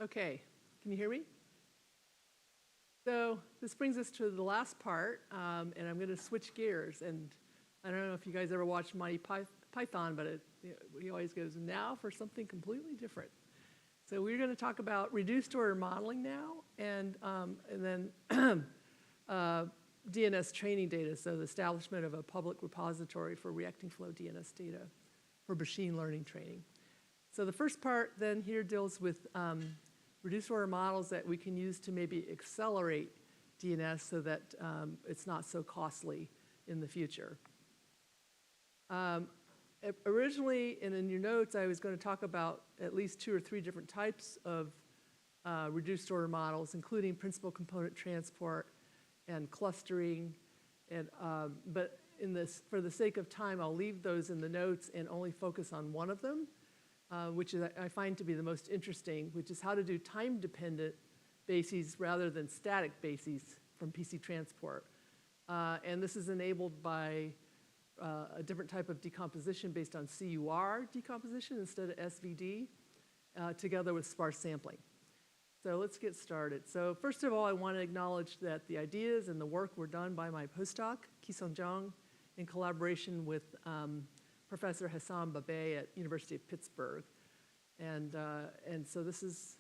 Okay, can you hear me? So this brings us to the last part, and I'm going to switch gears. And I don't know if you guys ever watched Monty Python, but he always goes, now for something completely different. So we're going to talk about reduced order modeling now, and then DNS training data, so the establishment of a public repository for reacting flow DNS data for machine learning training. So the first part then here deals with reduced order models that we can use to maybe accelerate DNS so that it's not so costly in the future. Originally, and in your notes, I was going to talk about at least 2 or 3 different types of reduced order models, including principal component transport and clustering. And, but for the sake of time, I'll leave those in the notes and only focus on one of them, which is, I find to be the most interesting, which is how to do time-dependent bases rather than static bases from PC transport. And this is enabled by a different type of decomposition based on CUR decomposition instead of SVD, together with sparse sampling. So let's get started. So first of all, I want to acknowledge that the ideas and the work were done by my postdoc, Ki-Sung Jung, in collaboration with Professor Hassan Babeh at University of Pittsburgh. And so this is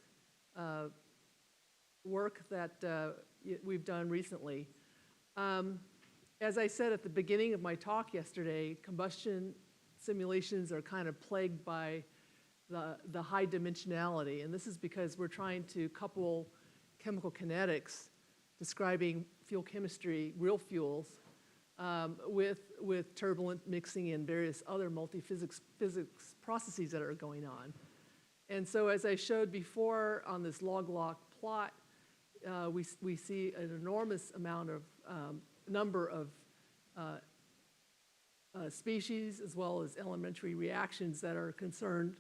work that we've done recently. As I said at the beginning of my talk yesterday, combustion simulations are kind of plagued by the high dimensionality, and this is because we're trying to couple chemical kinetics, describing fuel chemistry, real fuels, with turbulent mixing and various other multi-physics processes that are going on. And so as I showed before on this log-log plot, we see an enormous amount of number of species as well as elementary reactions that are concerned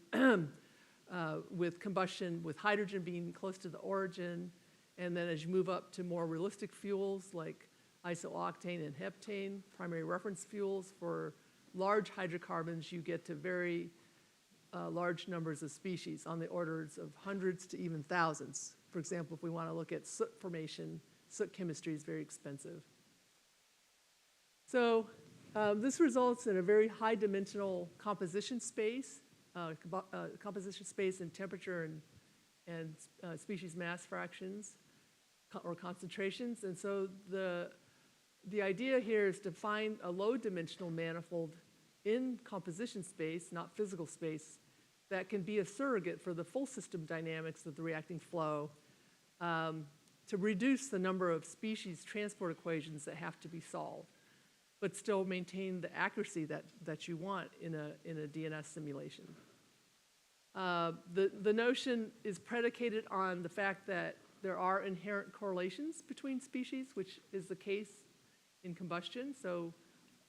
with combustion, with hydrogen being close to the origin, and then as you move up to more realistic fuels like isooctane and heptane, primary reference fuels, for large hydrocarbons you get to very large numbers of species on the orders of hundreds to even thousands. For example, if we want to look at soot formation, soot chemistry is very expensive. So this results in a very high-dimensional composition space in temperature and species mass fractions or concentrations. And so the idea here is to find a low-dimensional manifold in composition space, not physical space, that can be a surrogate for the full system dynamics of the reacting flow, to reduce the number of species transport equations that have to be solved, but still maintain the accuracy that you want in a DNS simulation. The notion is predicated on the fact that there are inherent correlations between species, which is the case in combustion. So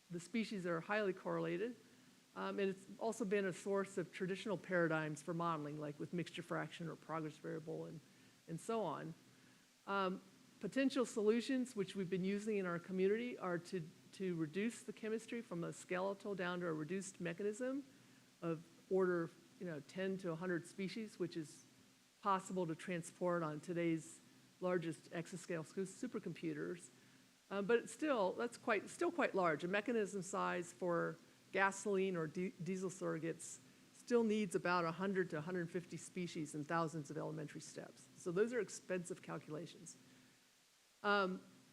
the species are highly correlated. And it's also been a source of traditional paradigms for modeling, like with mixture fraction or progress variable and so on. Potential solutions, which we've been using in our community, are to reduce the chemistry from a skeletal down to a reduced mechanism of order 10 to 100 species, which is possible to transport on today's largest exascale supercomputers. But it's still quite large. A mechanism size for gasoline or diesel surrogates still needs about 100 to 150 species and thousands of elementary steps. So those are expensive calculations.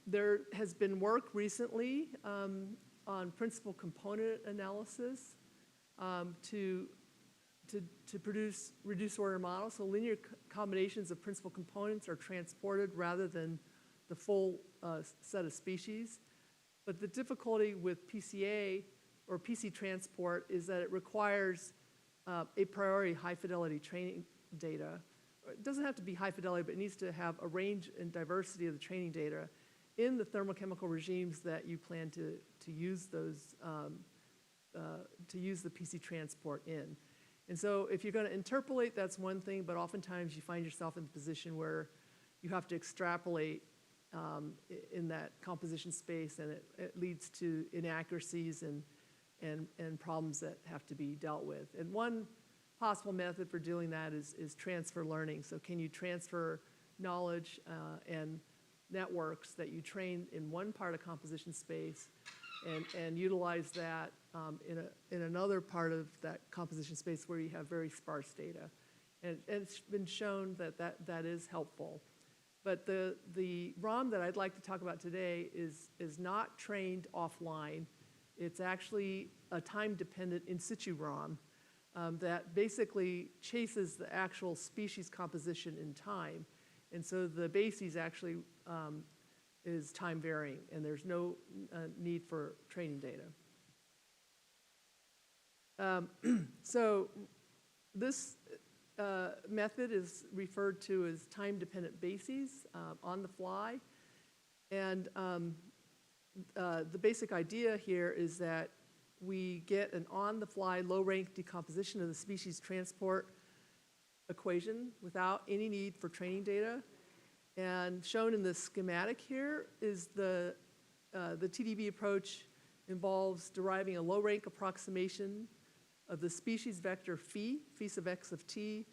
There has been work recently on principal component analysis to produce reduced order models. So linear combinations of principal components are transported rather than the full set of species. But the difficulty with PCA or PC transport is that it requires a priori high-fidelity training data. It doesn't have to be high fidelity, but it needs to have a range and diversity of the training data in the thermochemical regimes that you plan to use those to use the PC transport in. And so if you're going to interpolate, that's one thing, but oftentimes you find yourself in the position where you have to extrapolate in that composition space, and it leads to inaccuracies and problems that have to be dealt with. And one possible method for doing that is transfer learning. So can you transfer knowledge and networks that you train in one part of composition space and utilize that in another part of that composition space where you have very sparse data. And it's been shown that is helpful. But the ROM that I'd like to talk about today is not trained offline. It's actually a time-dependent in situ ROM that basically chases the actual species composition in time. And so the bases actually is time varying, and there's no need for training data. So this method is referred to as time-dependent bases on the fly. And the basic idea here is that we get an on-the-fly low-rank decomposition of the species transport equation without any need for training data. And shown in the schematic here is the TDB approach involves deriving a low-rank approximation of the species vector phi sub x of t,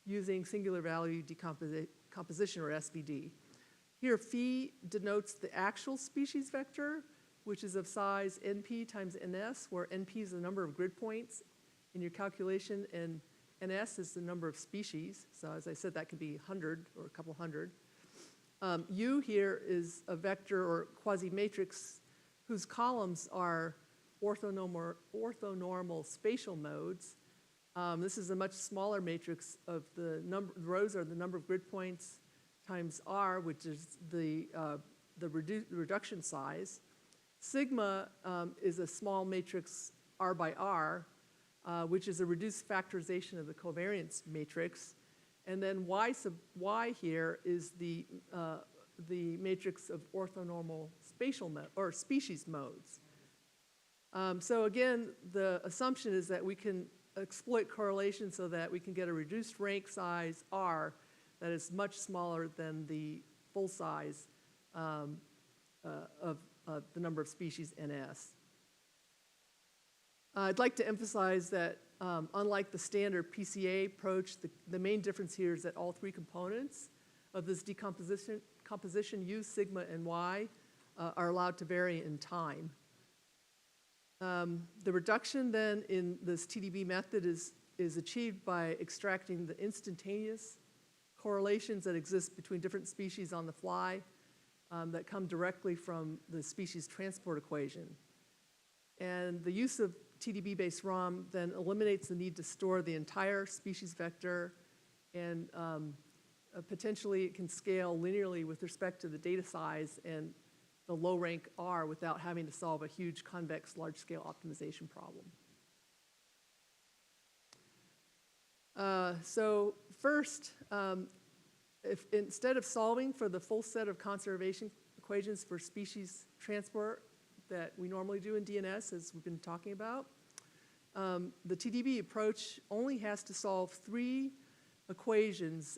using singular value decomposition, or SVD. Here, phi denotes the actual species vector, which is of size NP times NS, where NP is the number of grid points in your calculation, and NS is the number of species. So as I said, that could be 100 or a couple hundred. U here is a vector or quasi-matrix whose columns are orthonormal spatial modes. This is a much smaller matrix of the rows are the number of grid points times R, which is the reduction size. Sigma is a small matrix R by R, which is a reduced factorization of the covariance matrix. And then Y sub Y here is the matrix of orthonormal spatial or species modes. So again, the assumption is that we can exploit correlation so that we can get a reduced rank size R that is much smaller than the full size of the number of species NS. I'd like to emphasize that unlike the standard PCA approach, the main difference here is that all three components of this composition, U, sigma, and Y, are allowed to vary in time. The reduction then in this TDB method is achieved by extracting the instantaneous correlations that exist between different species on the fly that come directly from the species transport equation. And the use of TDB-based ROM then eliminates the need to store the entire species vector, and potentially it can scale linearly with respect to the data size and the low rank R without having to solve a huge convex large-scale optimization problem. So first, if instead of solving for the full set of conservation equations for species transport that we normally do in DNS, as we've been talking about, the TDB approach only has to solve three equations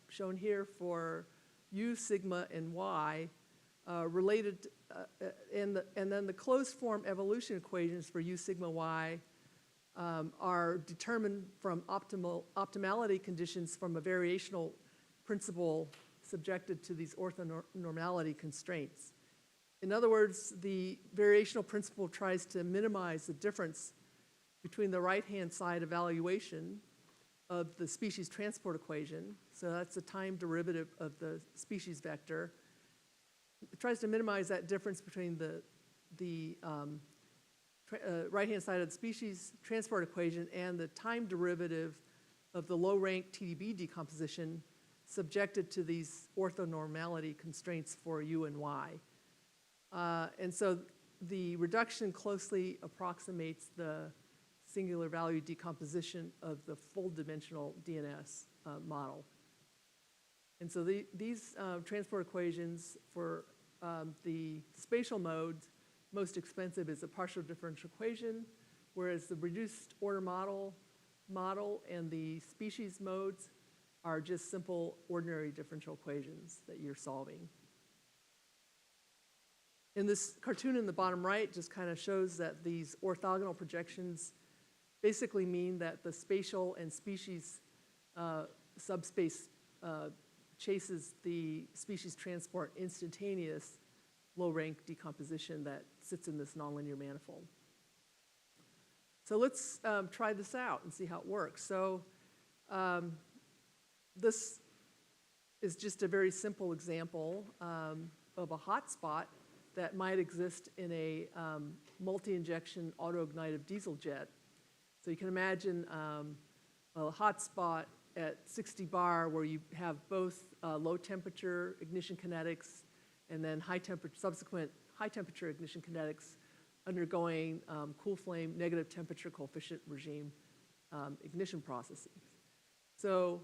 shown here for U, sigma, and Y, related, and then the closed form evolution equations for U, sigma, Y are determined from optimality conditions from a variational principle subjected to these orthonormality constraints. In other words, the variational principle tries to minimize the difference between the right-hand side evaluation of the species transport equation, so that's the time derivative of the species vector. It tries to minimize that difference between the right-hand side of the species transport equation and the time derivative of the low-rank TDB decomposition subjected to these orthonormality constraints for U and Y. And so the reduction closely approximates the singular value decomposition of the full dimensional DNS model. And so these transport equations for the spatial modes, most expensive is a partial differential equation, whereas the reduced order model and the species modes are just simple ordinary differential equations that you're solving. In this cartoon in the bottom right just kind of shows that these orthogonal projections basically mean that the spatial and species subspace chases the species transport instantaneous low-rank decomposition that sits in this nonlinear manifold. So let's try this out and see how it works. So this is just a very simple example of a hotspot that might exist in a multi-injection auto-ignitive diesel jet. So you can imagine a hotspot at 60 bar where you have both low temperature ignition kinetics and then subsequent high temperature ignition kinetics undergoing cool flame negative temperature coefficient regime ignition processes. So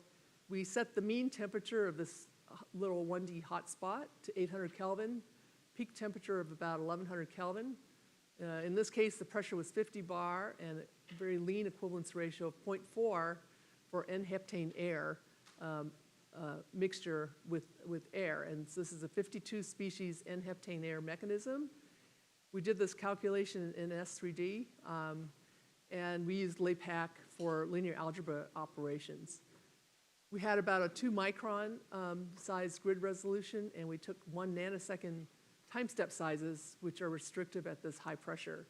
we set the mean temperature of this little 1D hotspot to 800 Kelvin, peak temperature of about 1100 Kelvin. In this case, the pressure was 50 bar and a very lean equivalence ratio of 0.4 for N-heptane air mixture with air. And so this is a 52 species N-heptane air mechanism. We did this calculation in S3D, and we used LAPACK for linear algebra operations. We had about a 2 micron size grid resolution, and we took 1 nanosecond time step sizes, which are restrictive at this high pressure.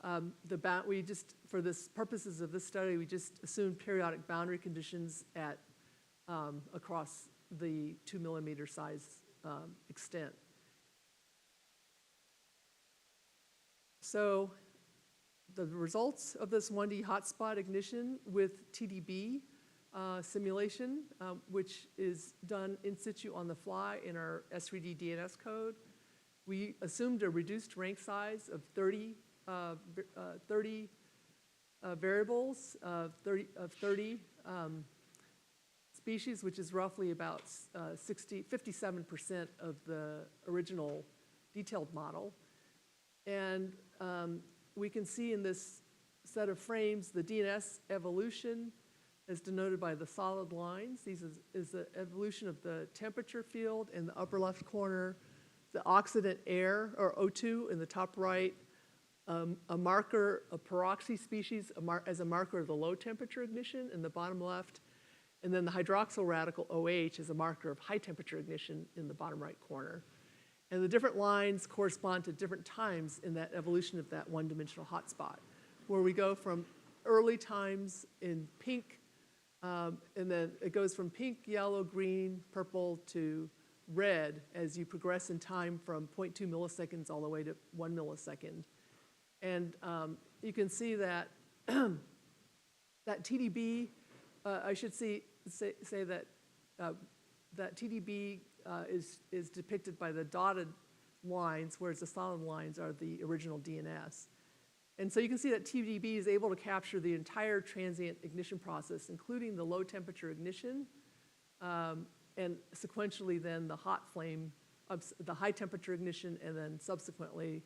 For this purposes of this study, we just assumed periodic boundary conditions at across the 2 millimeter size extent. So the results of this 1D hotspot ignition with TDB simulation, which is done in situ on the fly in our S3D DNS code. We assumed a reduced rank size of 30 variables of 30 species, which is roughly about 57% of the original detailed model. And we can see in this set of frames the DNS evolution as denoted by the solid lines. These is the evolution of the temperature field in the upper left corner, the oxidant air, or O2, in the top right, a marker of peroxy species as a marker of the low temperature ignition in the bottom left, and then the hydroxyl radical OH as a marker of high temperature ignition in the bottom right corner. And the different lines correspond to different times in that evolution of that one-dimensional hotspot, where we go from early times in pink, and then it goes from pink, yellow, green, purple to red as you progress in time from 0.2 milliseconds all the way to 1 millisecond. And you can see that that TDB, I should say that that TDB is depicted by the dotted lines, whereas the solid lines are the original DNS. And so you can see that TDB is able to capture the entire transient ignition process, including the low temperature ignition, and sequentially then the hot flame, the high temperature ignition, and then subsequently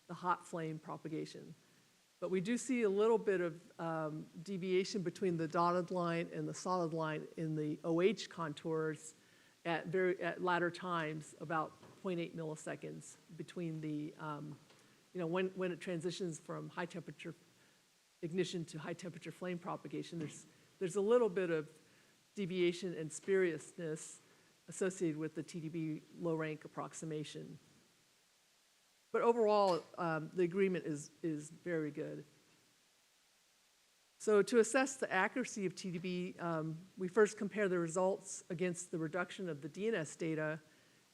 the hot flame propagation. But we do see a little bit of deviation between the dotted line and the solid line in the OH contours at latter times, about 0.8 milliseconds between the, when it transitions from high temperature ignition to high temperature flame propagation. There's a little bit of deviation and spuriousness associated with the TDB low rank approximation. But overall, the agreement is very good. So to assess the accuracy of TDB, we first compare the results against the reduction of the DNS data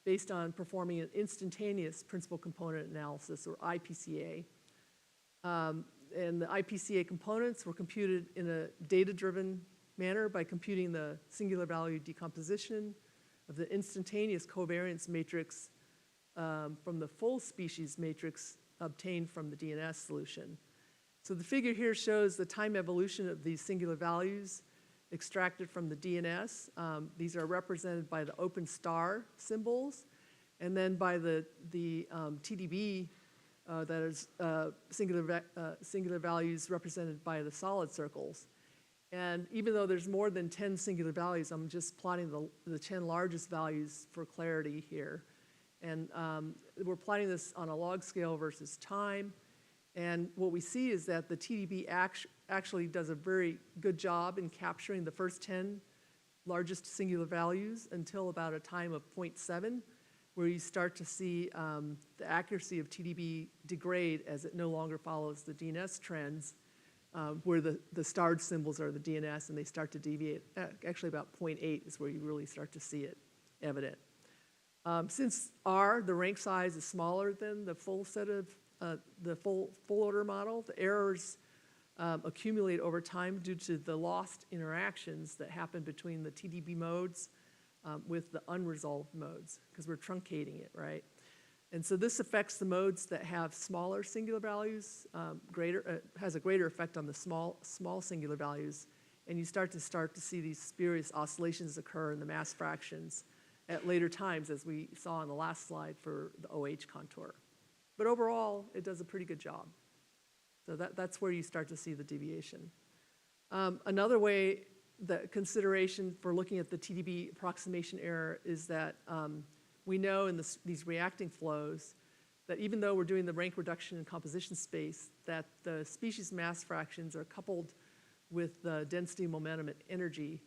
based on performing an instantaneous principal component analysis, or IPCA. And the IPCA components were computed in a data-driven manner by computing the singular value decomposition of the instantaneous covariance matrix from the full species matrix obtained from the DNS solution. So the figure here shows the time evolution of these singular values extracted from the DNS. These are represented by the open star symbols, and then by the TDB, that is singular values represented by the solid circles. And even though there's more than 10 singular values, I'm just plotting the 10 largest values for clarity here. And we're plotting this on a log scale versus time. And what we see is that the TDB actually does a very good job in capturing the first 10 largest singular values until about a time of 0.7, where you start to see the accuracy of TDB degrade as it no longer follows the DNS trends, where the starred symbols are the DNS and they start to deviate. Actually, about 0.8 is where you really start to see it evident. Since R, the rank size, is smaller than the full set of the full order model, the errors accumulate over time due to the lost interactions that happen between the TDB modes with the unresolved modes, because we're truncating it, right? And so this affects the modes that have smaller singular values, has a greater effect on the small singular values, and you start to see these spurious oscillations occur in the mass fractions at later times, as we saw on the last slide for the OH contour. But overall, it does a pretty good job. So that's where you start to see the deviation. Another way, the consideration for looking at the TDB approximation error is that we know in these reacting flows that even though we're doing the rank reduction in composition space, that the species mass fractions are coupled with the density, momentum, and energy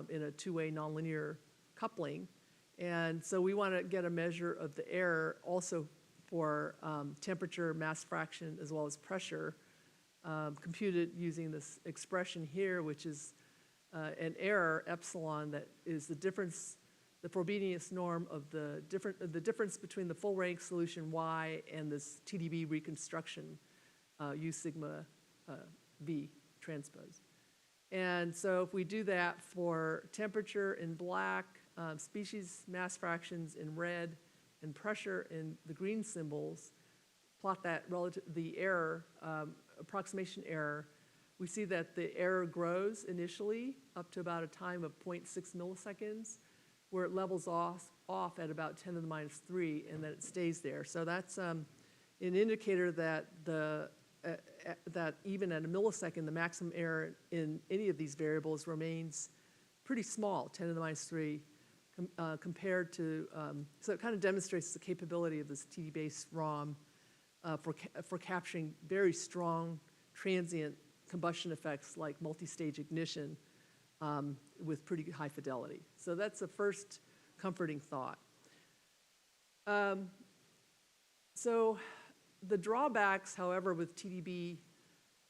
in a two-way nonlinear coupling. And so we want to get a measure of the error also for temperature, mass fraction, as well as pressure, computed using this expression here, which is an error, epsilon, that is the difference, the Frobenius norm of the difference between the full rank solution Y and this TDB reconstruction U sigma V transpose. And so if we do that for temperature in black, species mass fractions in red, and pressure in the green symbols, plot that relative, the error, approximation error, we see that the error grows initially up to about a time of 0.6 milliseconds, where it levels off at about 10 to the minus 3, and then it stays there. So that's an indicator that that even at a millisecond, the maximum error in any of these variables remains pretty small, 10 to the minus 3, compared to, so it kind of demonstrates the capability of this TD-based ROM for capturing very strong transient combustion effects like multi-stage ignition with pretty high fidelity. So that's the first comforting thought. So the drawbacks, however, with TDB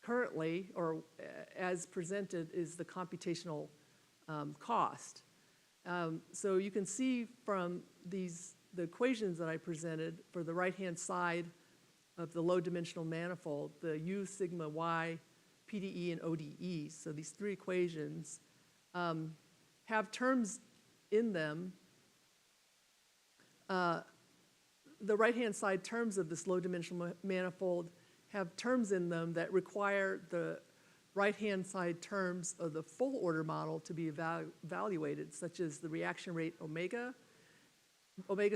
currently, or as presented, is the computational cost. So you can see from the equations that I presented for the right-hand side of the low-dimensional manifold, the U sigma Y, PDE, and ODE, so these three equations have terms in them. The right-hand side terms of this low-dimensional manifold have terms in them that require the right-hand side terms of the full order model to be evaluated, such as the reaction rate omega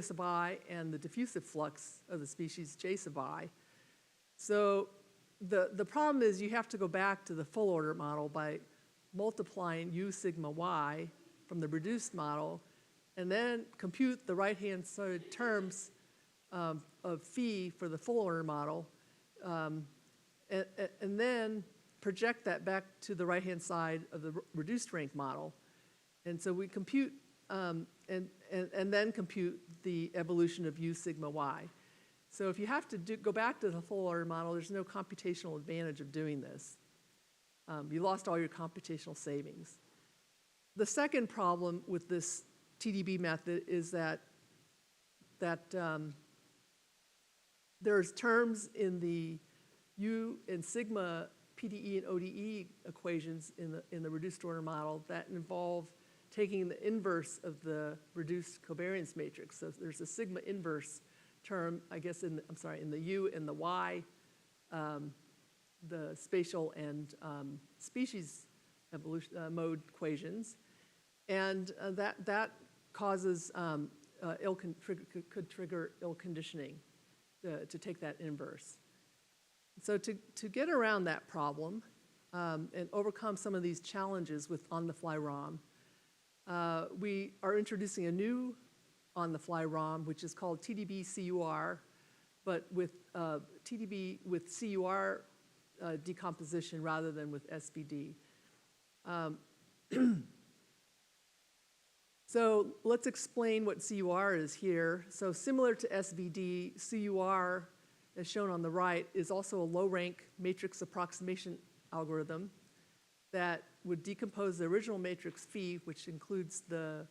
sub I, and the diffusive flux of the species J sub I. So the problem is you have to go back to the full order model by multiplying U sigma Y from the reduced model, and then compute the right-hand side terms of phi for the full order model, and then project that back to the right-hand side of the reduced rank model. And so we compute, and then compute the evolution of U sigma Y. So if you have to go back to the full order model, there's no computational advantage of doing this. You lost all your computational savings. The second problem with this TDB method is that there's terms in the U and sigma PDE and ODE equations in the reduced order model that involve taking the inverse of the reduced covariance matrix. So there's a sigma inverse term, I guess, in the U and the Y, the spatial and species evolution mode equations, and that causes could trigger ill conditioning to take that inverse. So to get around that problem and overcome some of these challenges with on-the-fly ROM, we are introducing a new on-the-fly ROM, which is called TDB-CUR, but with TDB with CUR decomposition rather than with SVD. So let's explain what CUR is here. So similar to SVD, CUR, as shown on the right, is also a low-rank matrix approximation algorithm that would decompose the original matrix phi, which includes the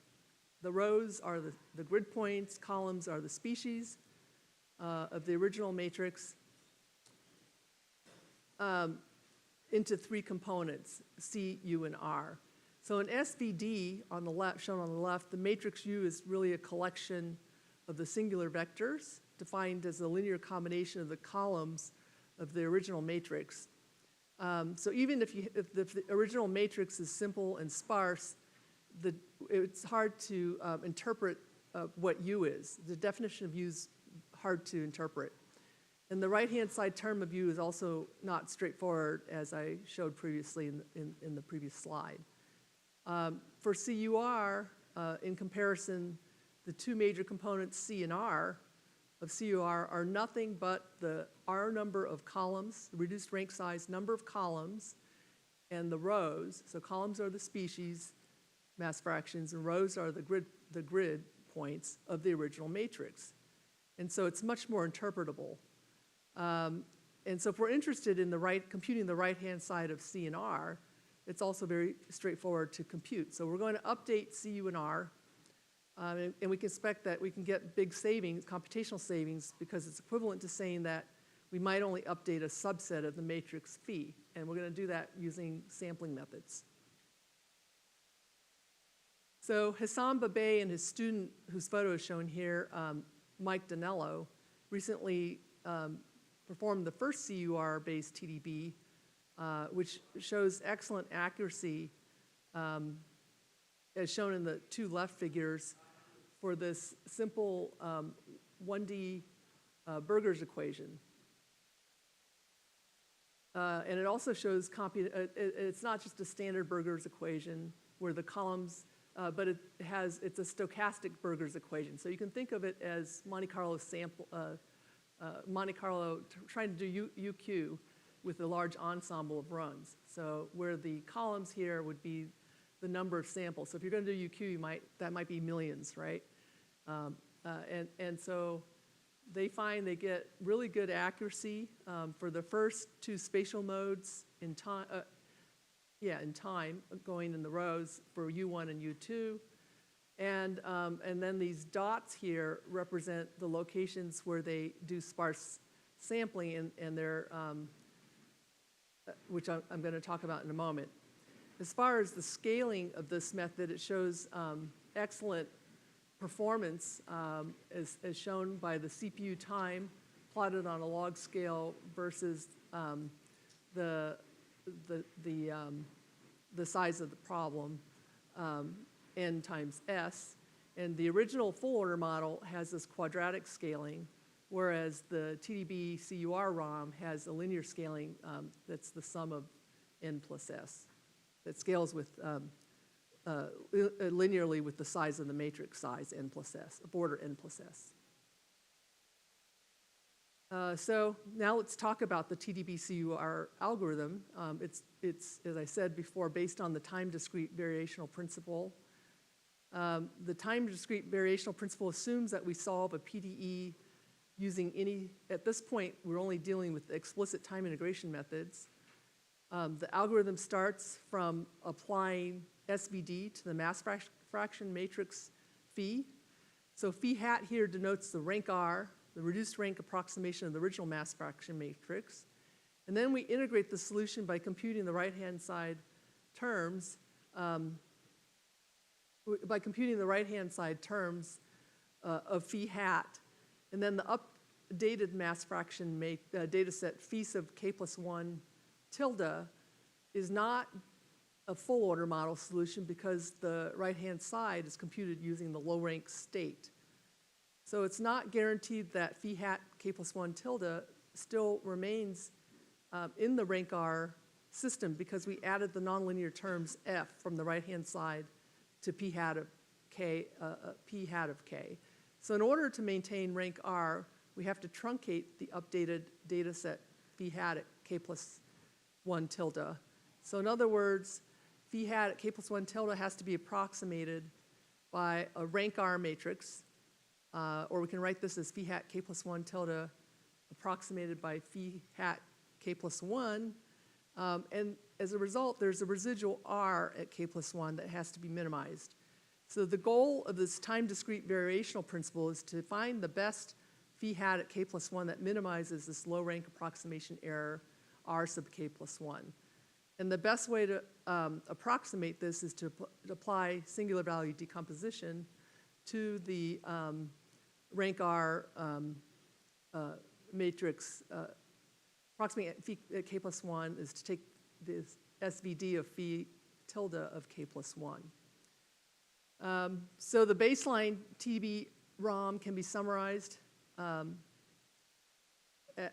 rows are the grid points, columns are the species of the original matrix, into three components, C, U, and R. So in SVD, on the left, shown on the left, the matrix U is really a collection of the singular vectors, defined as a linear combination of the columns of the original matrix. So even if the original matrix is simple and sparse, it's hard to interpret what U is. The definition of U is hard to interpret. And the right-hand side term of U is also not straightforward, as I showed previously in the previous slide. For CUR, in comparison, the two major components, C and R, of CUR are nothing but the R number of columns, the reduced rank size number of columns, and the rows. So columns are the species mass fractions, and rows are the grid points of the original matrix. And so it's much more interpretable. And so if we're interested in computing the right-hand side of C and R, it's also very straightforward to compute. So we're going to update CU and R, and we can expect that we can get big savings, computational savings, because it's equivalent to saying that we might only update a subset of the matrix phi, and we're going to do that using sampling methods. So Hassam Babay and his student, whose photo is shown here, Mike Danello, recently performed the first CUR-based TDB, which shows excellent accuracy, as shown in the two left figures, for this simple 1D Burger's equation. And it also shows, it's not just a standard Burger's equation where the columns, but it's a stochastic Burger's equation. So you can think of it as Monte Carlo trying to do UQ with a large ensemble of runs. So where the columns here would be the number of samples. So if you're going to do UQ, that might be millions, right? And so they find they get really good accuracy for the first two spatial modes in time, going in the rows for U1 and U2. And then these dots here represent the locations where they do sparse sampling, and they're, which I'm going to talk about in a moment. As far as the scaling of this method, it shows excellent performance, as shown by the CPU time plotted on a log scale versus the size of the problem, n times s. And the original full order model has this quadratic scaling, whereas the TDB CUR ROM has a linear scaling that's the sum of n plus s, that scales with linearly with the size of the matrix size n plus s, of order n plus s. So now let's talk about the TDB CUR algorithm. It's, as I said before, based on the time-discrete variational principle. The time-discrete variational principle assumes that we solve a PDE using any, at this point, we're only dealing with explicit time integration methods. The algorithm starts from applying SVD to the mass fraction matrix phi. So phi hat here denotes the rank R, the reduced rank approximation of the original mass fraction matrix. And then we integrate the solution by computing the right-hand side terms, of phi hat, and then the updated mass fraction data set phi sub k plus 1 tilde is not a full order model solution because the right-hand side is computed using the low rank state. So it's not guaranteed that phi hat k plus 1 tilde still remains in the rank R system because we added the nonlinear terms f from the right-hand side to p hat of k. So in order to maintain rank R, we have to truncate the updated data set phi hat at k plus 1 tilde. So in other words, phi hat at k plus 1 tilde has to be approximated by a rank R matrix, or we can write this as phi hat k plus 1 tilde approximated by phi hat k plus 1. And as a result, there's a residual R at k plus 1 that has to be minimized. So the goal of this time-discrete variational principle is to find the best phi hat at k plus 1 that minimizes this low-rank approximation error R sub k plus 1. And the best way to approximate this is to apply singular value decomposition to the rank R matrix. Approximate phi at k plus 1 is to take this SVD of phi tilde of k plus 1. So the baseline TDB ROM can be summarized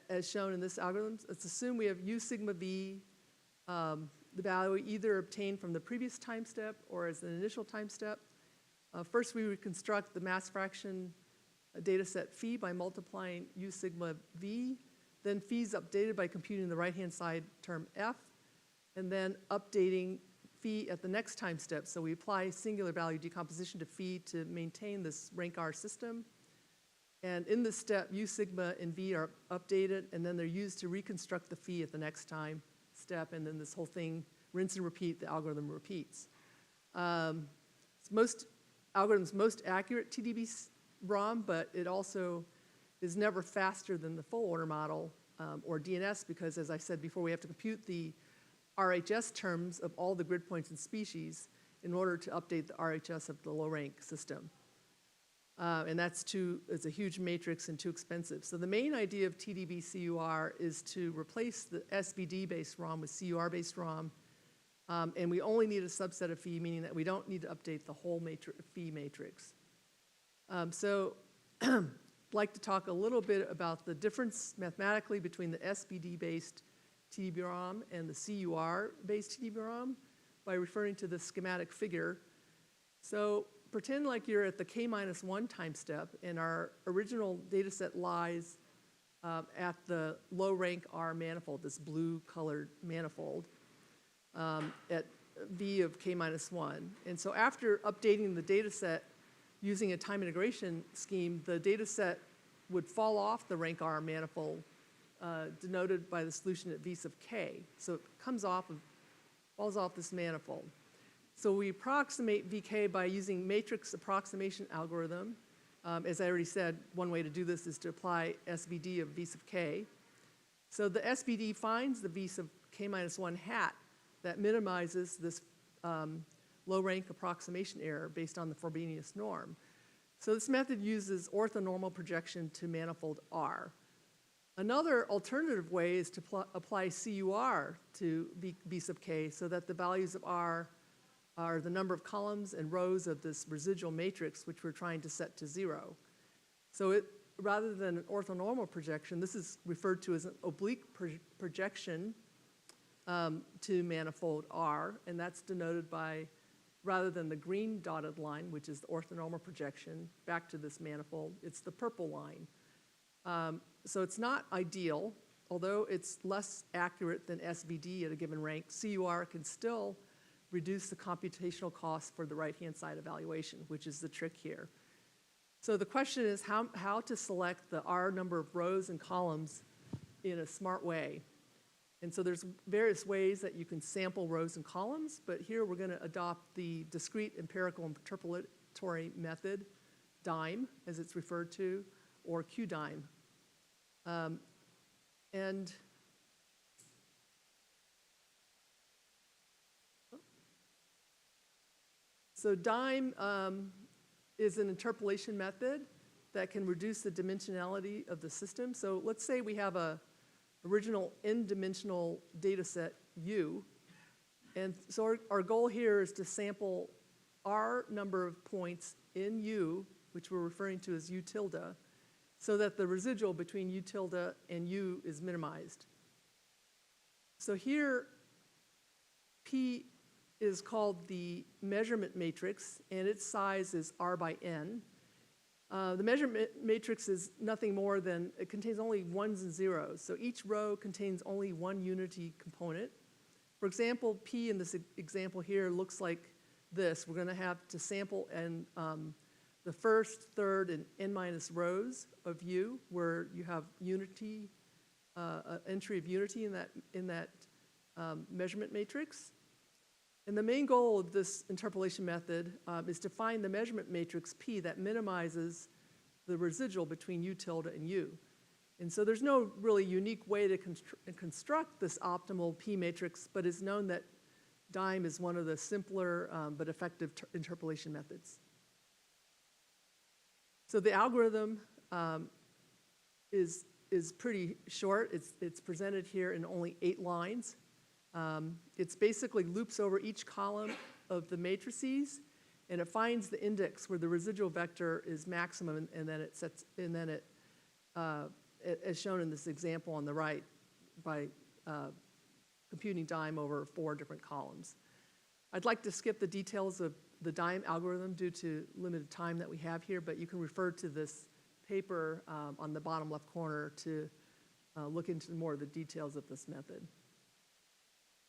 as shown in this algorithm. Let's assume we have U sigma V, the value either obtained from the previous time step or as an initial time step. First, we reconstruct the mass fraction data set phi by multiplying U sigma V. Then phi is updated by computing the right-hand side term F, and then updating phi at the next time step. So we apply singular value decomposition to phi to maintain this rank R system. And in this step, U sigma and V are updated, and then they're used to reconstruct the phi at the next time step, and then this whole thing, rinse and repeat, the algorithm repeats. Most algorithms most accurate TDB ROM, but it also is never faster than the full order model or DNS because, as I said before, we have to compute the RHS terms of all the grid points and species in order to update the RHS of the low rank system. And it's a huge matrix and too expensive. So the main idea of TDB CUR is to replace the SVD-based ROM with CUR-based ROM. And we only need a subset of phi, meaning that we don't need to update the whole phi matrix. So I'd like to talk a little bit about the difference mathematically between the SVD-based TDB-ROM and the CUR-based TDB-ROM by referring to the schematic figure. So pretend like you're at the k-1 time step, and our original data set lies at the low-rank R manifold, this blue-colored manifold, at V of k-1. And so after updating the data set using a time integration scheme, the data set would fall off the rank R manifold, denoted by the solution at V sub k. So it falls off this manifold. So we approximate VK by using matrix approximation algorithm. As I already said, one way to do this is to apply SVD of V sub k. So the SVD finds the V sub k-1 hat that minimizes this low-rank approximation error based on the Frobenius norm. So this method uses orthonormal projection to manifold R. Another alternative way is to apply CUR to V sub k so that the values of R are the number of columns and rows of this residual matrix, which we're trying to set to 0. So rather than an orthonormal projection, this is referred to as an oblique projection to manifold R, and that's denoted by, rather than the green dotted line, which is the orthonormal projection, back to this manifold, it's the purple line. So it's not ideal, although it's less accurate than SVD at a given rank. CUR can still reduce the computational cost for the right-hand side evaluation, which is the trick here. So the question is how to select the R number of rows and columns in a smart way. And so there's various ways that you can sample rows and columns, but here we're going to adopt the discrete empirical interpolatory method, DIME, as it's referred to, or QDIME. So DIME is an interpolation method that can reduce the dimensionality of the system. So let's say we have a original n-dimensional data set U. And so our goal here is to sample R number of points in U, which we're referring to as U tilde, so that the residual between U tilde and U is minimized. So here, P is called the measurement matrix, and its size is R by N. The measurement matrix is nothing more than, it contains only ones and zeros. So each row contains only one unity component. For example, P in this example here looks like this. We're going to have to sample and the first, third, and n- rows of U, where you have unity, entry of unity in that measurement matrix. And the main goal of this interpolation method is to find the measurement matrix P that minimizes the residual between U tilde and U. And so there's no really unique way to construct this optimal P matrix, but it's known that DIME is one of the simpler but effective interpolation methods. So the algorithm is pretty short. It's presented here in only 8 lines. It's basically loops over each column of the matrices, and it finds the index where the residual vector is maximum, and then it sets, and then it, as shown in this example on the right, by computing DIME over 4 different columns. I'd like to skip the details of the DIME algorithm due to limited time that we have here, but you can refer to this paper on the bottom left corner to look into more of the details of this method.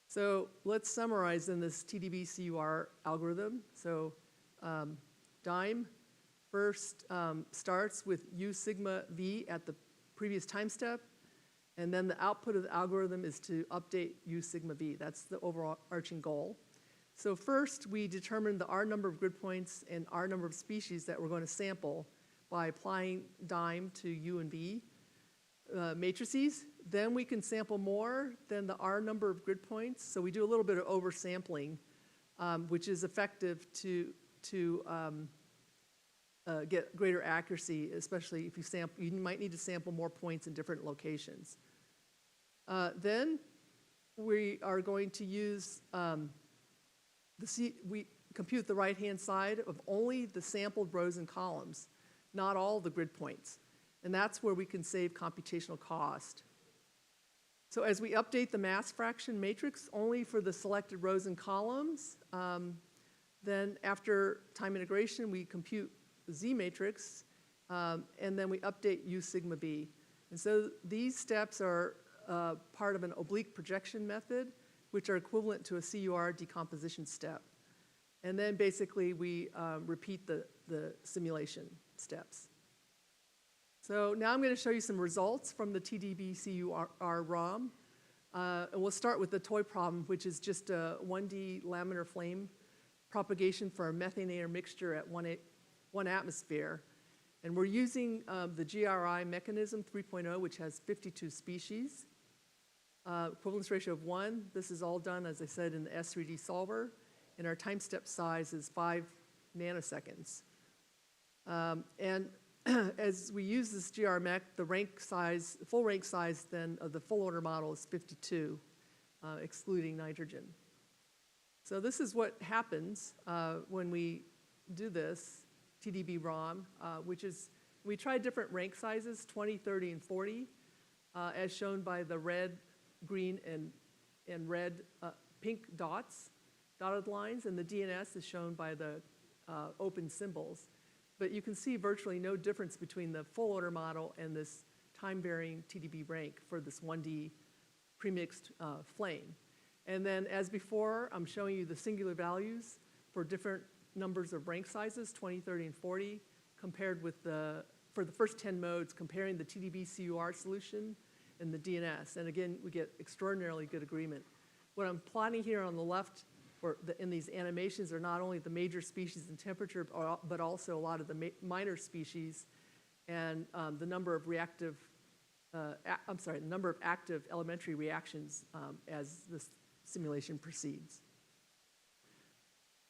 So let's summarize in this TDB-CUR algorithm. So DIME first starts with U sigma V at the previous time step, and then the output of the algorithm is to update U sigma V. That's the overarching goal. So first, we determine the R number of grid points and R number of species that we're going to sample by applying DIME to U and V matrices. Then we can sample more than the R number of grid points. So we do a little bit of oversampling, which is effective to get greater accuracy, especially if you sample. You might need to sample more points in different locations. Then we are going to use we compute the right-hand side of only the sampled rows and columns, not all the grid points. And that's where we can save computational cost. So as we update the mass fraction matrix only for the selected rows and columns, then after time integration, we compute the Z matrix, and then we update U sigma B. And so these steps are part of an oblique projection method, which are equivalent to a CUR decomposition step. And then basically we repeat the simulation steps. So now I'm going to show you some results from the TDB-CUR ROM. And we'll start with the toy problem, which is just a 1D laminar flame propagation for a methane air mixture at 1 atmosphere. And we're using the GRI mechanism 3.0, which has 52 species. Equivalence ratio of 1. This is all done, as I said, in the S3D solver. And our time step size is 5 nanoseconds. And as we use this GR mech, the rank size, full rank size then of the full order model is 52, excluding nitrogen. So this is what happens when we do this TDB-ROM, which is, we tried different rank sizes, 20, 30, and 40, as shown by the red, green, and red, pink dots, dotted lines, and the DNS is shown by the open symbols. But you can see virtually no difference between the full order model and this time-varying TDB rank for this 1D premixed flame. And then as before, I'm showing you the singular values for different numbers of rank sizes, 20, 30, and 40, compared with for the first 10 modes, comparing the TDB-CUR solution and the DNS. And again, we get extraordinarily good agreement. What I'm plotting here on the left in these animations are not only the major species and temperature, but also a lot of the minor species and the number of the number of active elementary reactions as this simulation proceeds.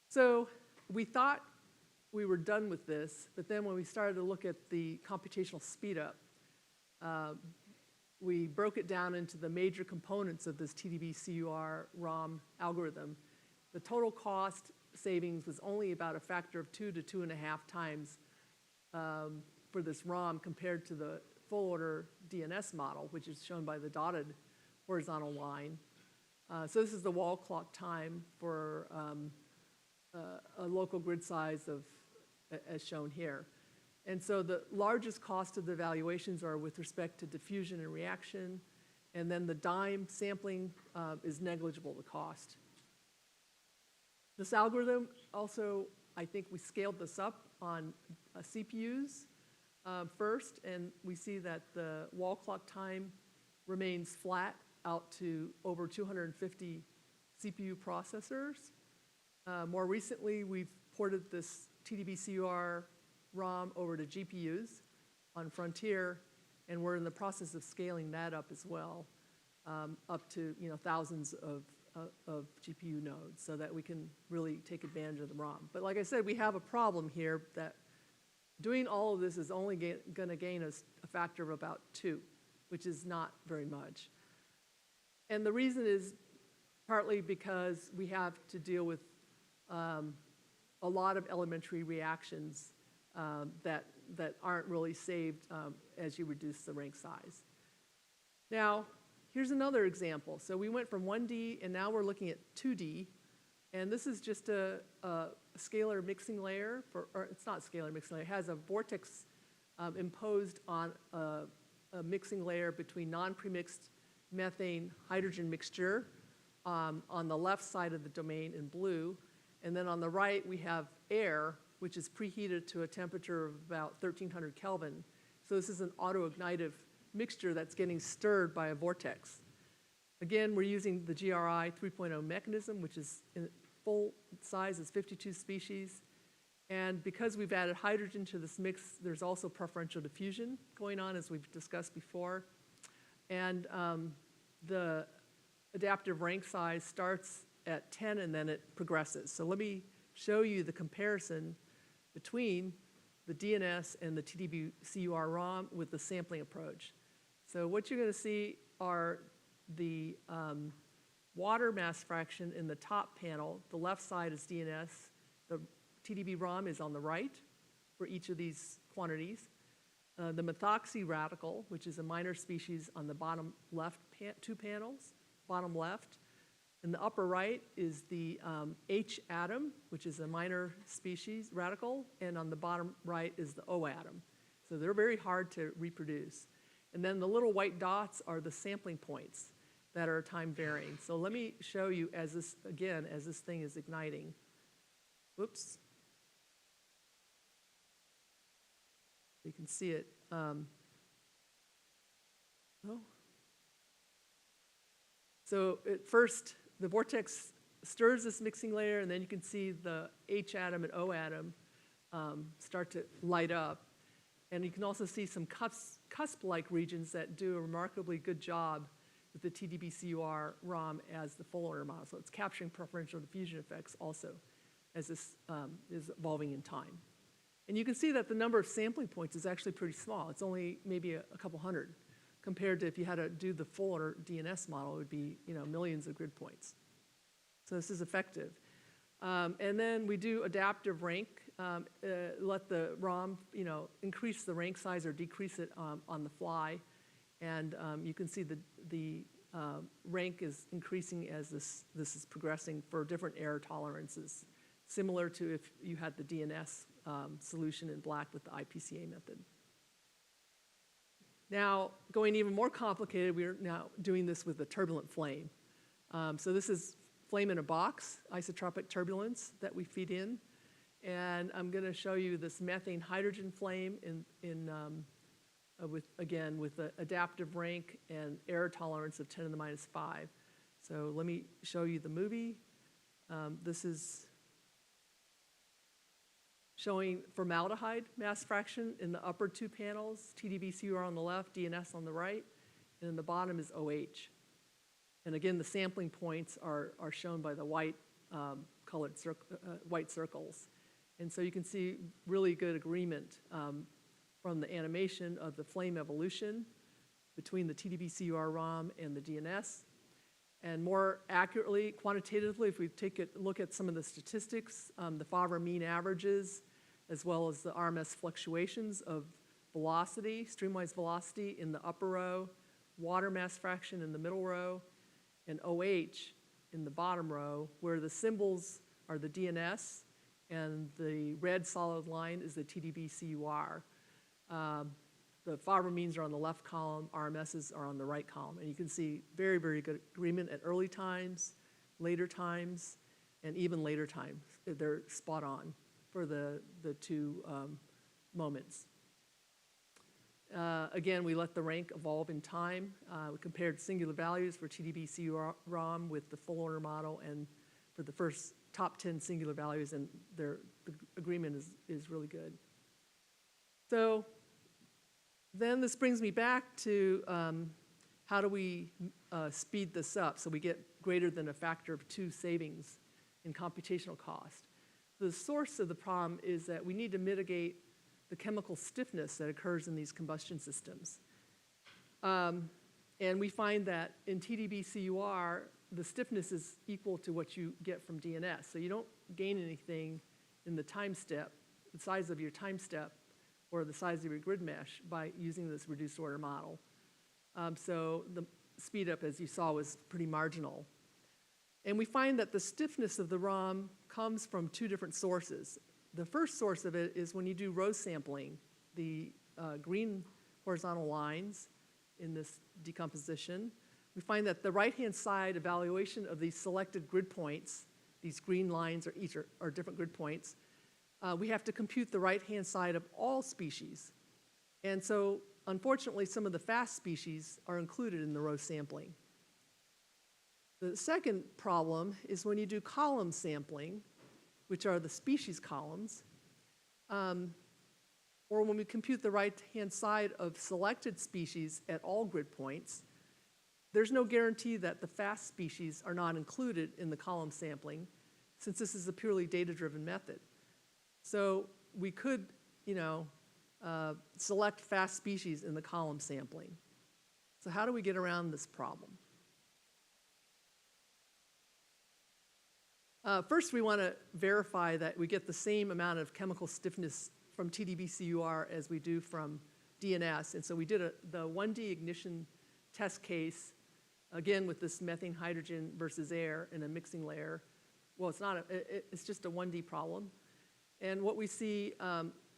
So we thought we were done with this, but then when we started to look at the computational speedup, we broke it down into the major components of this TDB-CUR ROM algorithm. The total cost savings was only about a factor of 2 to 2.5 times for this ROM compared to the full order DNS model, which is shown by the dotted horizontal line. So this is the wall clock time for a local grid size of, as shown here. And so the largest cost of the evaluations are with respect to diffusion and reaction, and then the dime sampling is negligible, the cost. This algorithm also, I think we scaled this up on CPUs first, and we see that the wall clock time remains flat out to over 250 CPU processors. More recently, we've ported this TDB-CUR ROM over to GPUs on Frontier, and we're in the process of scaling that up as well, up to thousands of GPU nodes, so that we can really take advantage of the ROM. But like I said, we have a problem here that doing all of this is only going to gain us a factor of about 2, which is not very much. And the reason is partly because we have to deal with a lot of elementary reactions that aren't really saved as you reduce the rank size. Now, here's another example. So we went from 1D, and now we're looking at 2D. And this is just a scalar mixing layer, or it's not scalar mixing layer. It has a vortex imposed on a mixing layer between non-premixed methane hydrogen mixture on the left side of the domain in blue. And then on the right, we have air, which is preheated to a temperature of about 1300 Kelvin. So this is an autoignitive mixture that's getting stirred by a vortex. Again, we're using the GRI 3.0 mechanism, which is in full size is 52 species. And because we've added hydrogen to this mix, there's also preferential diffusion going on, as we've discussed before. And the adaptive rank size starts at 10, and then it progresses. So let me show you the comparison between the DNS and the TDB-CUR ROM with the sampling approach. So what you're going to see are the water mass fraction in the top panel. The left side is DNS. The TDB ROM is on the right for each of these quantities. The methoxy radical, which is a minor species, on the bottom left two panels, bottom left. In the upper right is the H atom, which is a minor species radical, and on the bottom right is the O atom. So they're very hard to reproduce. And then the little white dots are the sampling points that are time varying. So let me show you as this, again, as this thing is igniting. Whoops. You can see it. So at first, the vortex stirs this mixing layer, and then you can see the H atom and O atom start to light up. And you can also see some cusp-like regions that do a remarkably good job with the TDB-CUR ROM as the full order model. So it's capturing preferential diffusion effects also as this is evolving in time. And you can see that the number of sampling points is actually pretty small. It's only maybe a couple hundred, compared to if you had to do the full order DNS model, it would be millions of grid points. So this is effective. And then we do adaptive rank, let the ROM increase the rank size or decrease it on the fly. And you can see the rank is increasing as this is progressing for different error tolerances, similar to if you had the DNS solution in black with the IPCA method. Now, going even more complicated, we're now doing this with a turbulent flame. So this is flame in a box, isotropic turbulence that we feed in. And I'm going to show you this methane hydrogen flame with the adaptive rank and error tolerance of 10 to the minus 5. So let me show you the movie. This is showing formaldehyde mass fraction in the upper two panels, TDB-CUR on the left, DNS on the right, and in the bottom is OH. And again, the sampling points are shown by the white white circles. And so you can see really good agreement from the animation of the flame evolution between the TDB-CUR ROM and the DNS. And more accurately, quantitatively, if we take a look at some of the statistics, the Favre mean averages, as well as the RMS fluctuations of velocity, streamwise velocity in the upper row, water mass fraction in the middle row, and OH in the bottom row, where the symbols are the DNS, and the red solid line is the TDB-CUR. The Fabre means are on the left column, RMSs are on the right column. And you can see very, very good agreement at early times, later times, and even later times. They're spot on for the two moments. Again, we let the rank evolve in time. We compared singular values for TDB-CUROM with the full order model and for the first top 10 singular values, and the agreement is really good. So then this brings me back to how do we speed this up so we get greater than a factor of 2 savings in computational cost. The source of the problem is that we need to mitigate the chemical stiffness that occurs in these combustion systems. And we find that in TDB-CUR, the stiffness is equal to what you get from DNS. So you don't gain anything in the time step, the size of your time step, or the size of your grid mesh by using this reduced order model. So the speed up, as you saw, was pretty marginal. And we find that the stiffness of the ROM comes from 2 different sources. The first source of it is when you do row sampling, the green horizontal lines in this decomposition. We find that the right-hand side evaluation of these selected grid points, these green lines are different grid points, we have to compute the right-hand side of all species. And so, unfortunately, some of the fast species are included in the row sampling. The second problem is when you do column sampling, which are the species columns, or when we compute the right-hand side of selected species at all grid points, there's no guarantee that the fast species are not included in the column sampling, since this is a purely data-driven method. So we could, select fast species in the column sampling. So how do we get around this problem? First, we want to verify that we get the same amount of chemical stiffness from TDB-CUR as we do from DNS. And so we did the 1D ignition test case, again with this methane hydrogen versus air in a mixing layer. Well, it's not, it's just a 1D problem. And what we see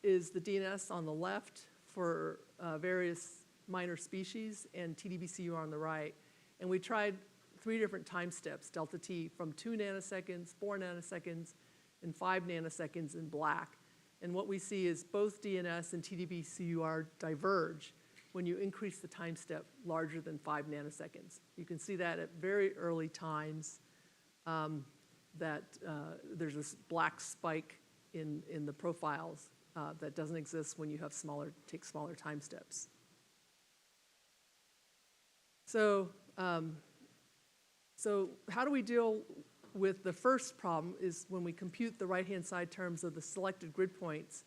is the DNS on the left for various minor species and TDB-CUR on the right. And we tried 3 different time steps, delta T, from 2 nanoseconds, 4 nanoseconds, and 5 nanoseconds in black. And what we see is both DNS and TDB-CUR diverge when you increase the time step larger than 5 nanoseconds. You can see that at very early times that there's this black spike in the profiles that doesn't exist when you have take smaller time steps. So, so how do we deal with the first problem is when we compute the right-hand side terms of the selected grid points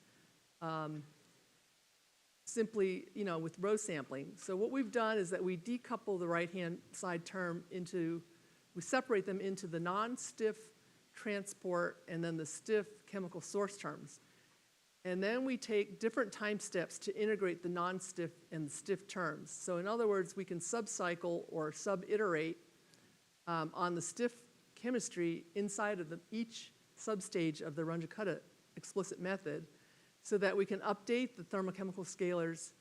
simply, with row sampling. So what we've done is that we decouple the right-hand side term we separate them into the non-stiff transport and then the stiff chemical source terms. And then we take different time steps to integrate the non-stiff and the stiff terms. So in other words, we can subcycle or sub-iterate on the stiff chemistry inside of each substage of the Runge-Kutta explicit method so that we can update the thermochemical scalars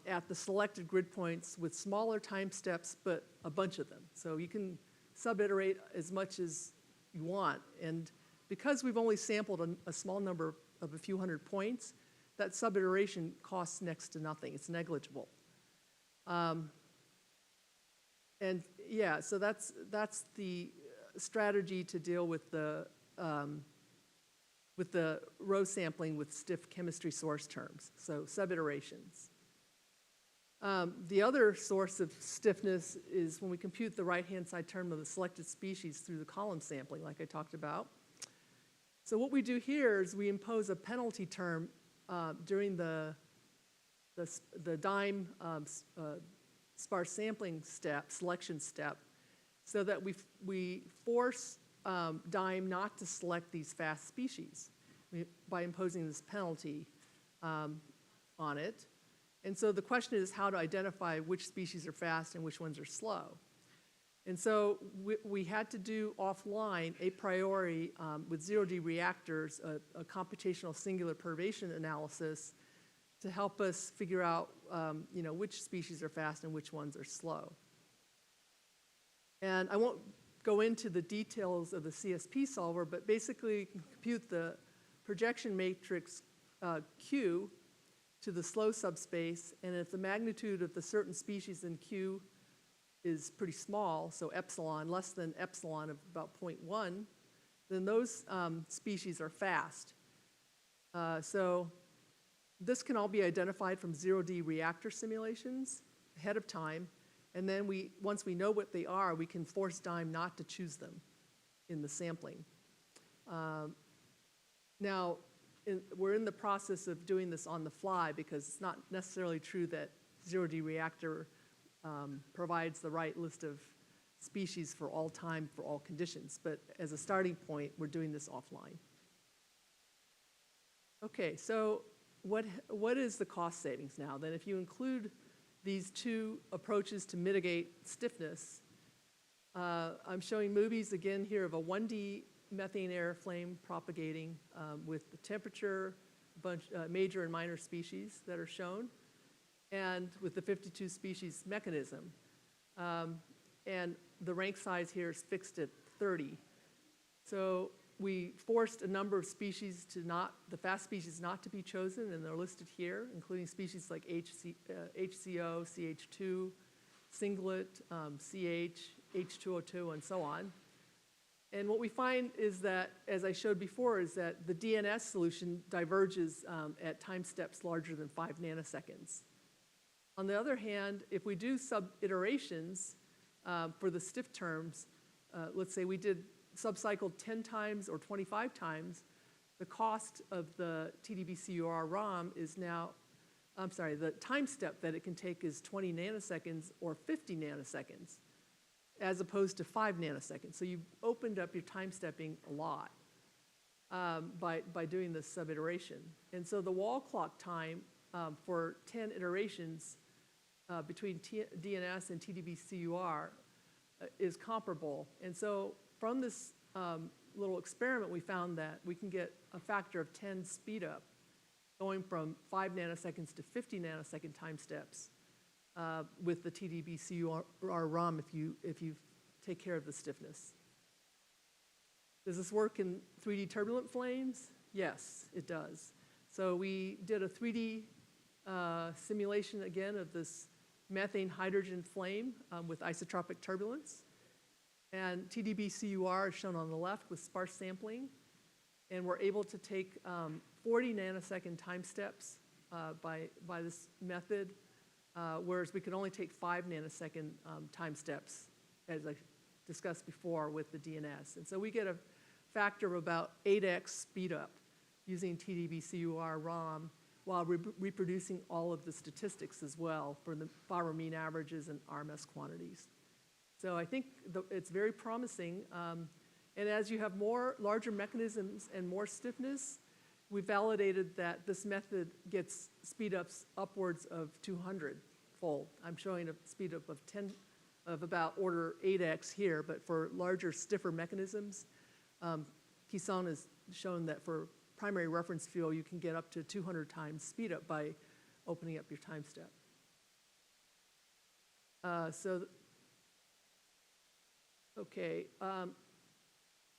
at the selected grid points with smaller time steps, but a bunch of them. So you can sub-iterate as much as you want. And because we've only sampled a small number of a few hundred points, that sub-iteration costs next to nothing. It's negligible. And yeah, so that's the strategy to deal with the row sampling with stiff chemistry source terms, so sub-iterations. The other source of stiffness is when we compute the right-hand side term of the selected species through the column sampling, like I talked about. So what we do here is we impose a penalty term during the DIME sparse sampling step, selection step, so that we force DIME not to select these fast species by imposing this penalty on it. And so the question is how to identify which species are fast and which ones are slow. And so we had to do offline, a priori, with 0D reactors, a computational singular perturbation analysis to help us figure out which species are fast and which ones are slow. And I won't go into the details of the CSP solver, but basically you can compute the projection matrix Q to the slow subspace, and if the magnitude of the certain species in Q is pretty small, so epsilon, less than epsilon of about 0.1, then those species are fast. So this can all be identified from 0D reactor simulations ahead of time, and then once we know what they are, we can force DIME not to choose them in the sampling. Now, we're in the process of doing this on the fly because it's not necessarily true that 0D reactor provides the right list of species for all time, for all conditions. But as a starting point, we're doing this offline. Okay, so what is the cost savings now? Then if you include these two approaches to mitigate stiffness, I'm showing movies again here of a 1D methane air flame propagating with the temperature, major and minor species that are shown, and with the 52 species mechanism. And the rank size here is fixed at 30. So we forced a number of species the fast species not to be chosen, and they're listed here, including species like HCO, CH2, singlet, CH, H2O2, and so on. And what we find is that, as I showed before, is that the DNS solution diverges at time steps larger than 5 nanoseconds. On the other hand, if we do sub-iterations for the stiff terms, let's say we did subcycled 10 times or 25 times, the cost of the TDB-CUR ROM is now, the time step that it can take is 20 nanoseconds or 50 nanoseconds, as opposed to 5 nanoseconds. So you've opened up your time stepping a lot by doing this sub-iteration. And so the wall clock time for 10 iterations between DNS and TDB-CUR is comparable. And so from this little experiment, we found that we can get a factor of 10 speed up, going from 5 nanoseconds to 50 nanosecond time steps with the TDB-CUR ROM if you take care of the stiffness. Does this work in 3D turbulent flames? Yes, it does. So we did a 3D simulation again of this methane hydrogen flame with isotropic turbulence. And TDB-CUR is shown on the left with sparse sampling. And we're able to take 40 nanosecond time steps by this method, whereas we could only take 5 nanosecond time steps, as I discussed before, with the DNS. And so we get a factor of about 8x speed up using TDB-CUR ROM while reproducing all of the statistics as well for the Farmer mean averages and RMS quantities. So I think it's very promising. And as you have larger mechanisms and more stiffness, we validated that this method gets speed ups upwards of 200-fold. I'm showing a speed up of about order 8x here, but for larger, stiffer mechanisms, Kisson has shown that for primary reference fuel, you can get up to 200 times speed up by opening up your time step.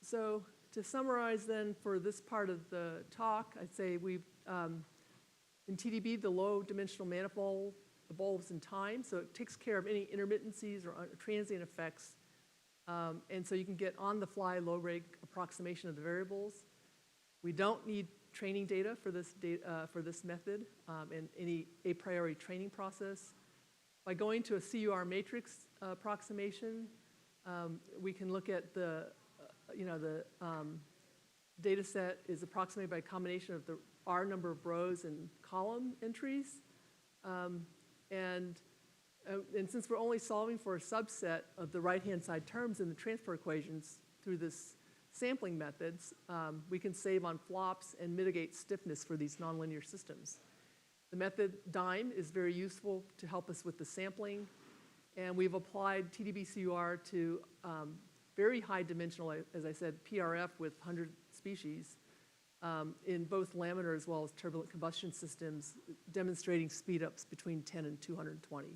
So to summarize then for this part of the talk, I'd say we've, in TDB, the low dimensional manifold evolves in time, so it takes care of any intermittencies or transient effects, and so you can get on-the-fly low-rate approximation of the variables. We don't need training data for this method and any a priori training process. By going to a CUR matrix approximation, we can look at the data set is approximated by a combination of the R number of rows and column entries. And since we're only solving for a subset of the right-hand side terms in the transfer equations through this sampling methods, we can save on flops and mitigate stiffness for these nonlinear systems. The method DIME is very useful to help us with the sampling, and we've applied TDB-CUR to very high dimensional, as I said, PRF with 100 species in both laminar as well as turbulent combustion systems, demonstrating speedups between 10 and 220.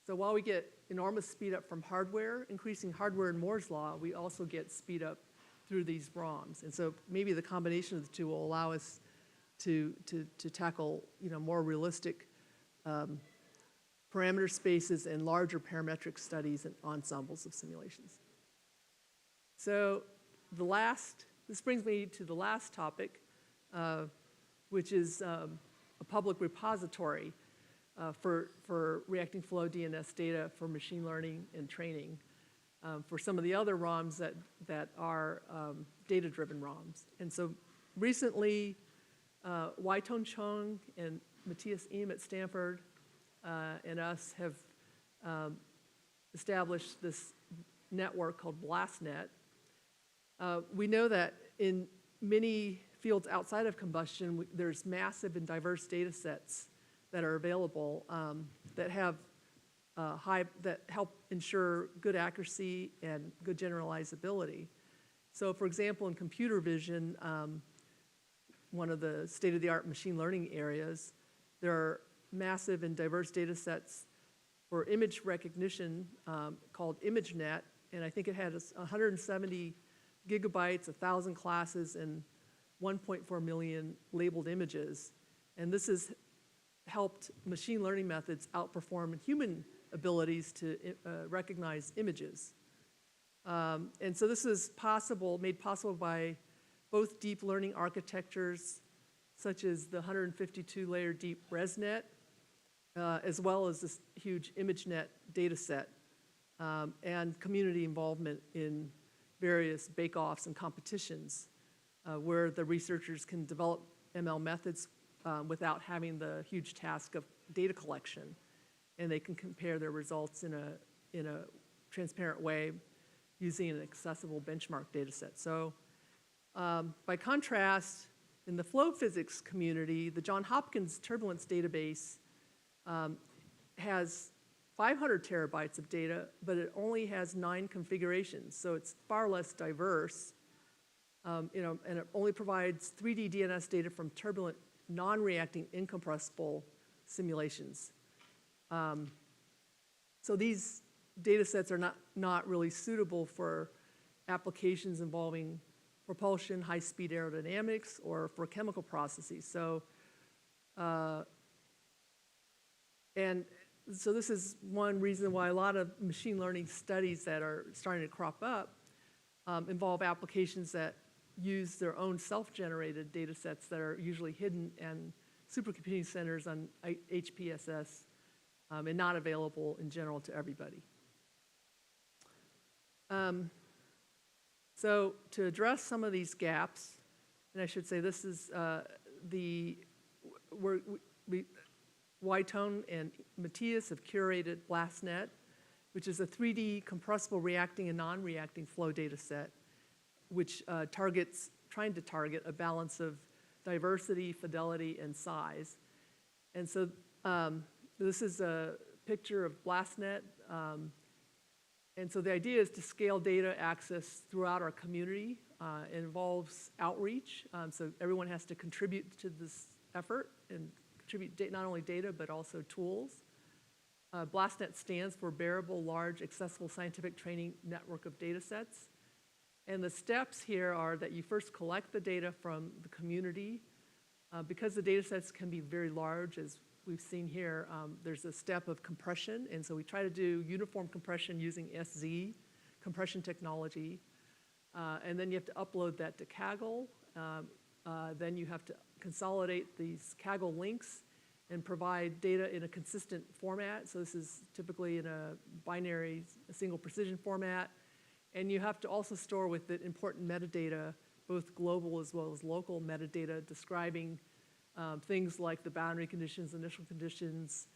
So while we get enormous speed up from hardware, increasing hardware in Moore's law, we also get speed up through these ROMs. And so maybe the combination of the two will allow us to tackle more realistic parameter spaces and larger parametric studies and ensembles of simulations. So this brings me to the last topic, which is a public repository for reacting flow DNS data for machine learning and training for some of the other ROMs that are data-driven ROMs. And so recently, Wai-Tong Chung and Matthias Ehm at Stanford and us have established this network called BlastNet. We know that in many fields outside of combustion, there's massive and diverse data sets that are available that have that help ensure good accuracy and good generalizability. So for example, in computer vision, one of the state-of-the-art machine learning areas, there are massive and diverse data sets for image recognition called ImageNet, and I think it had 170 gigabytes, 1,000 classes, and 1.4 million labeled images. And this has helped machine learning methods outperform human abilities to recognize images. And so this is made possible by both deep learning architectures, such as the 152-layer deep ResNet, as well as this huge ImageNet data set, and community involvement in various bake-offs and competitions where the researchers can develop ML methods without having the huge task of data collection. And they can compare their results in a transparent way using an accessible benchmark data set. So by contrast, in the flow physics community, the Johns Hopkins turbulence database has 500 terabytes of data, but it only has 9 configurations, so it's far less diverse. And it only provides 3D DNS data from turbulent, non-reacting, incompressible simulations. So these data sets are not really suitable for applications involving propulsion, high-speed aerodynamics, or for chemical processes. So, so this is one reason why a lot of machine learning studies that are starting to crop up involve applications that use their own self-generated data sets that are usually hidden in supercomputing centers on HPSS and not available in general to everybody. So to address some of these gaps, and I should say this is Wai-Tong and Matthias have curated BlastNet, which is a 3D compressible reacting and non-reacting flow data set, which trying to target a balance of diversity, fidelity, and size. And so this is a picture of BlastNet. And so the idea is to scale data access throughout our community. It involves outreach, so everyone has to contribute to this effort and contribute not only data, but also tools. BlastNet stands for Bearable, Large, Accessible Scientific Training Network of Data Sets. And the steps here are that you first collect the data from the community. Because the data sets can be very large, as we've seen here, there's a step of compression. And so we try to do uniform compression using SZ compression technology. And then you have to upload that to Kaggle. Then you have to consolidate these Kaggle links and provide data in a consistent format. So this is typically in a binary, a single precision format. And you have to also store with it important metadata, both global as well as local metadata describing things like the boundary conditions, initial conditions,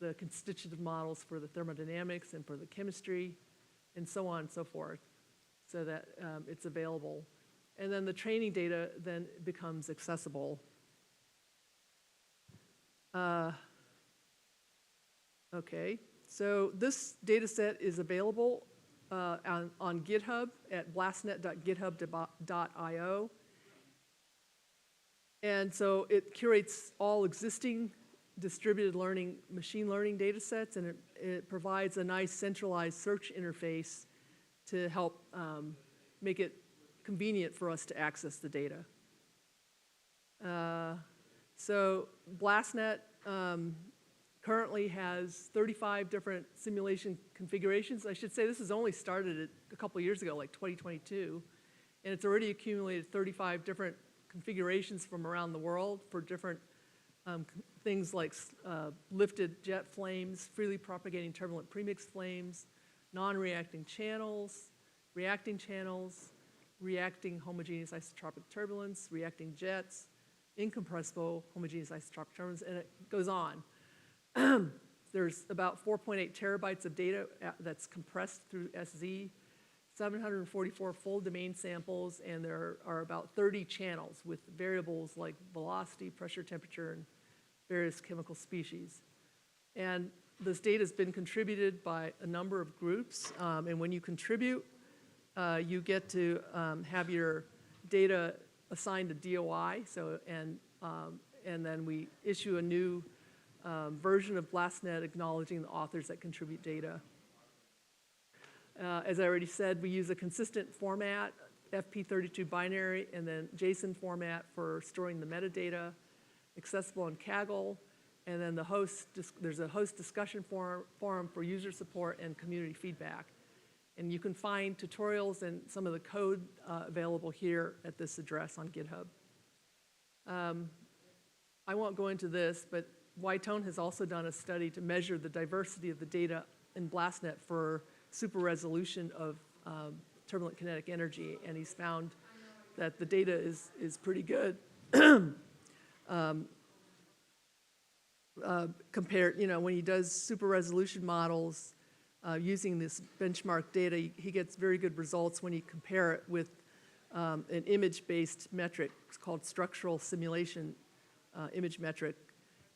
the constitutive models for the thermodynamics and for the chemistry, and so on and so forth, so that it's available. And then the training data then becomes accessible. Okay, so this data set is available on GitHub at blastnet.github.io. And so it curates all existing distributed learning, machine learning data sets, and it provides a nice centralized search interface to help make it convenient for us to access the data. So BlastNet currently has 35 different simulation configurations. I should say this has only started a couple years ago, like 2022, and it's already accumulated 35 different configurations from around the world for different things like lifted jet flames, freely propagating turbulent premix flames, non-reacting channels, reacting channels, reacting homogeneous isotropic turbulence, reacting jets, incompressible homogeneous isotropic turbulence, and it goes on. There's about 4.8 terabytes of data that's compressed through SZ, 744 full domain samples, and there are about 30 channels with variables like velocity, pressure, temperature, and various chemical species. And this data has been contributed by a number of groups, and when you contribute, you get to have your data assigned a DOI, and then we issue a new version of BlastNet acknowledging the authors that contribute data. As I already said, we use a consistent format, FP32 binary, and then JSON format for storing the metadata, accessible in Kaggle, and then there's a host discussion forum for user support and community feedback. And you can find tutorials and some of the code available here at this address on GitHub. I won't go into this, but Whitone has also done a study to measure the diversity of the data in BlastNet for super resolution of turbulent kinetic energy, and he's found that the data is pretty good. Compared, when he does super resolution models using this benchmark data, he gets very good results when you compare it with an image-based metric called structural simulation image metric,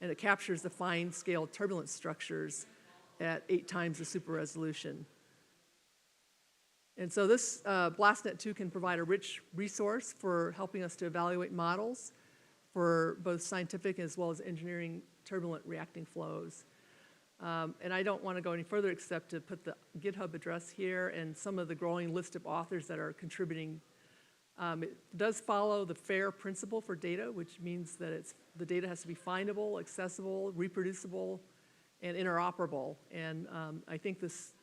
and it captures the fine-scale turbulence structures at 8 times the super resolution. And so this BlastNet 2 can provide a rich resource for helping us to evaluate models for both scientific as well as engineering turbulent reacting flows. And I don't want to go any further except to put the GitHub address here and some of the growing list of authors that are contributing. It does follow the FAIR principle for data, which means that the data has to be findable, accessible, reproducible, and interoperable. And I think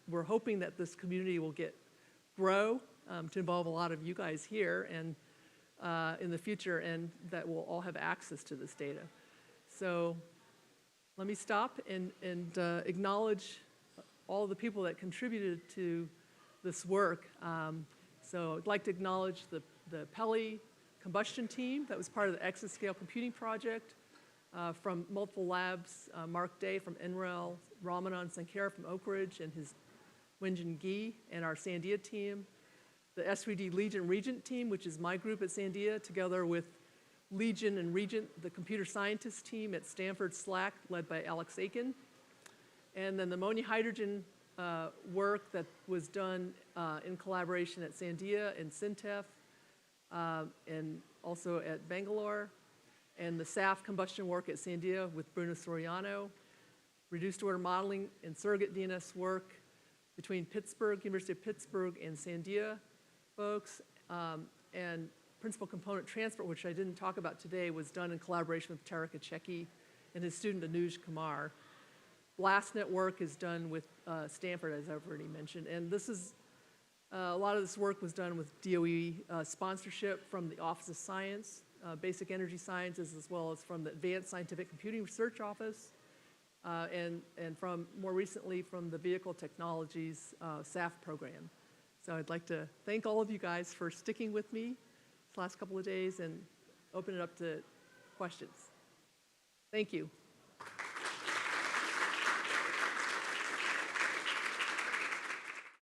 we're hoping that this community will grow to involve a lot of you guys here and in the future, and that we'll all have access to this data. So let me stop and acknowledge all the people that contributed to this work. So I'd like to acknowledge the Peli Combustion team that was part of the Exascale computing project from multiple labs, Mark Day from NREL, Ramanan Sankara from Oak Ridge and his Wenjin Gi, and our Sandia team, the S3D Legion Regent team, which is my group at Sandia, together with Legion and Regent, the computer scientist team at Stanford SLAC, led by Alex Aiken, and then the ammonia hydrogen work that was done in collaboration at Sandia and Syntef, and also at Bangalore, and the SAF combustion work at Sandia with Bruno Soriano, reduced order modeling and surrogate DNS work between University of Pittsburgh and Sandia folks, and principal component transport, which I didn't talk about today, was done in collaboration with Tarek Acheki and his student Anuj Kumar. BlastNet work is done with Stanford, as I've already mentioned, and this is a lot of this work was done with DOE sponsorship from the Office of Science, Basic Energy Sciences, as well as from the Advanced Scientific Computing Research Office, and from more recently from the Vehicle Technologies SAF program. So I'd like to thank all of you guys for sticking with me this last couple of days and open it up to questions. Thank you.